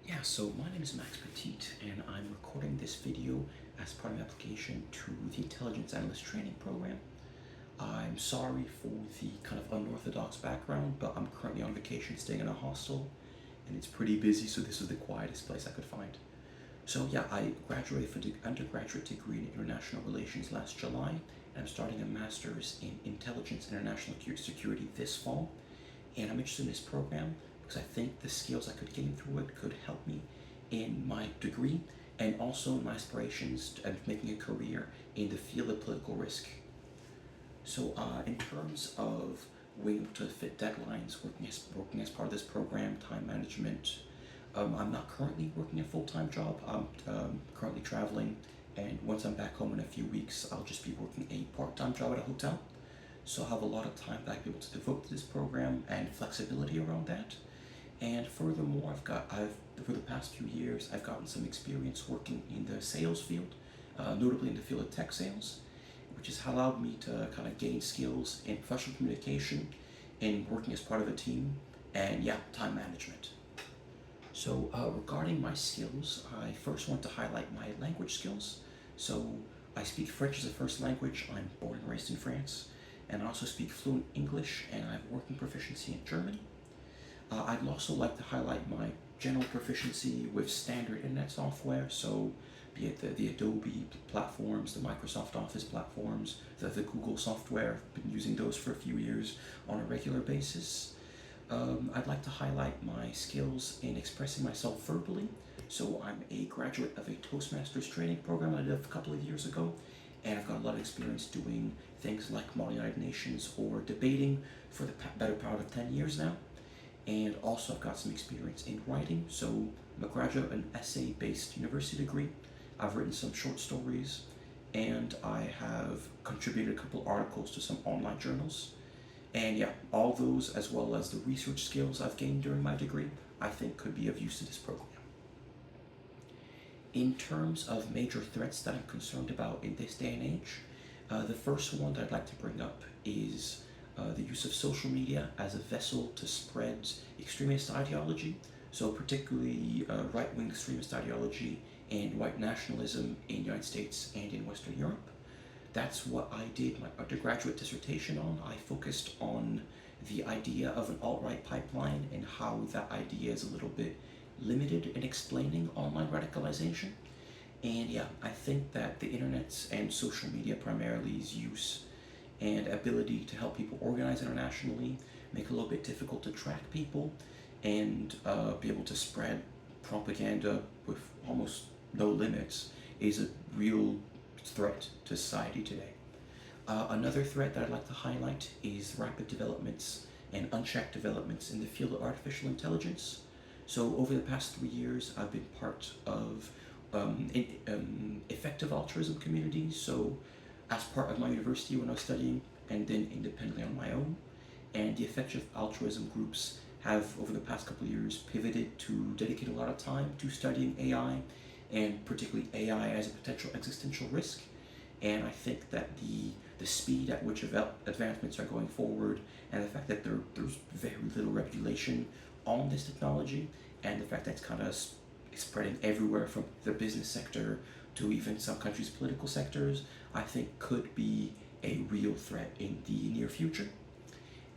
Yeah, so my name is Max.Petyt, and I'm recording this video as part of an application to the Intelligence Analyst Training Program. I'm sorry for the kind of unorthodox background, but I'm currently on vacation staying in a hostel, and it's pretty busy, so this is the quietest place I could find. So yeah, I graduated with an undergraduate degree in International Relations last July, and I'm starting a master's in Intelligence International Security this fall. And I'm interested in this program because I think the skills I could gain through it could help me in my degree and also in my aspirations of making a career in the field of political risk. So in terms of being able to fit deadlines, working as part of this program, time management, I'm not currently working a full-time job. I'm currently traveling, and once I'm back home in a few weeks, I'll just be working a part-time job at a hotel. So I'll have a lot of time that I'll be able to devote to this program and flexibility around that. And furthermore, for the past few years, I've gotten some experience working in the sales field, notably in the field of tech sales, which has allowed me to kind of gain skills in professional communication, in working as part of a team, and yeah, time management. So regarding my skills, I first want to highlight my language skills. So I speak French as a first language. I'm born and raised in France, and I also speak fluent English, and I have working proficiency in German. I'd also like to highlight my general proficiency with standard internet software, so be it the Adobe platforms, the Microsoft Office platforms, the Google software. I've been using those for a few years on a regular basis. I'd like to highlight my skills in expressing myself verbally. So I'm a graduate of a Toastmasters training program I did a couple of years ago, and I've got a lot of experience doing things like Model United Nations or debating for the better part of 10 years now. And also I've got some experience in writing, so I'm a graduate of an essay-based university degree. I've written some short stories, and I have contributed a couple articles to some online journals. And yeah, all those, as well as the research skills I've gained during my degree, I think could be of use to this program. In terms of major threats that I'm concerned about in this day and age, the first one that I'd like to bring up is the use of social media as a vessel to spread extremist ideology, so particularly right-wing extremist ideology and white nationalism in the United States and in Western Europe. That's what I did my undergraduate dissertation on. I focused on the idea of an alt-right pipeline and how that idea is a little bit limited in explaining online radicalization. And yeah, I think that the internet and social media primary's use and ability to help people organize internationally make it a little bit difficult to track people and be able to spread propaganda with almost no limits is a real threat to society today. Another threat that I'd like to highlight is rapid developments and unchecked developments in the field of artificial intelligence. So over the past 3 years, I've been part of effective altruism communities. So as part of my university when I was studying, and then independently on my own. And the effective altruism groups have, over the past couple of years, pivoted to dedicate a lot of time to studying AI, and particularly AI as a potential existential risk. And I think that the speed at which advancements are going forward, and the fact that there's very little regulation on this technology, and the fact that it's kind of spreading everywhere from the business sector to even some countries' political sectors, I think could be a real threat in the near future.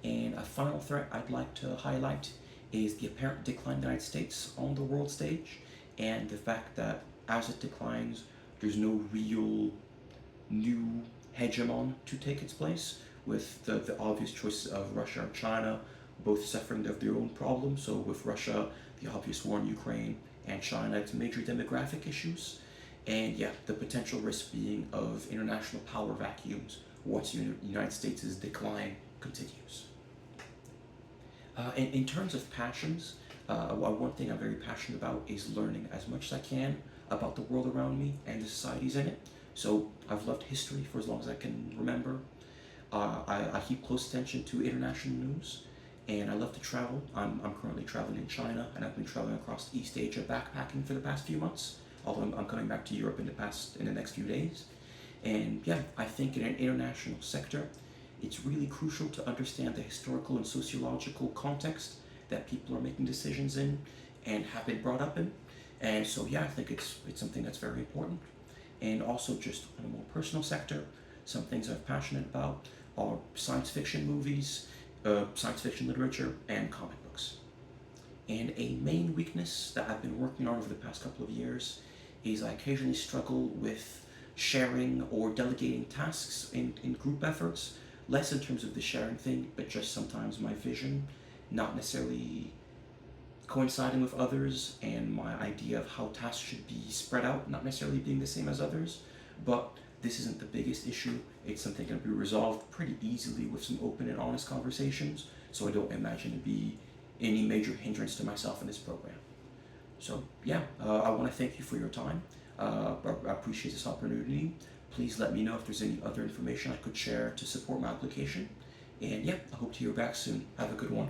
And a final threat I'd like to highlight is the apparent decline of the United States on the world stage, and the fact that as it declines, there's no real new hegemon to take its place, with the obvious choices of Russia and China both suffering of their own problems. So with Russia, the obvious war in Ukraine, and China, it's major demographic issues. And yeah, the potential risk being of international power vacuums once the United States' decline continues. In terms of passions, one thing I'm very passionate about is learning as much as I can about the world around me and the societies in it. So I've loved history for as long as I can remember. I keep close attention to international news, and I love to travel. I'm currently traveling in China, and I've been traveling across East Asia backpacking for the past few months, although I'm coming back to Europe in the next few days. And yeah, I think in an international sector, it's really crucial to understand the historical and sociological context that people are making decisions in, and have been brought up in. And so yeah, I think it's something that's very important. And also just on a more personal sector, some things I'm passionate about are science fiction movies, science fiction literature, and comic books. And a main weakness that I've been working on over the past couple of years is I occasionally struggle with sharing or delegating tasks in group efforts, less in terms of the sharing thing, but just sometimes my vision not necessarily coinciding with others and my idea of how tasks should be spread out not necessarily being the same as others. But this isn't the biggest issue. It's something that can be resolved pretty easily with some open and honest conversations, so I don't imagine it to be any major hindrance to myself in this program. So yeah, I want to thank you for your time. I appreciate this opportunity. Please let me know if there's any other information I could share to support my application. And yeah, I hope to hear back soon. Have a good one.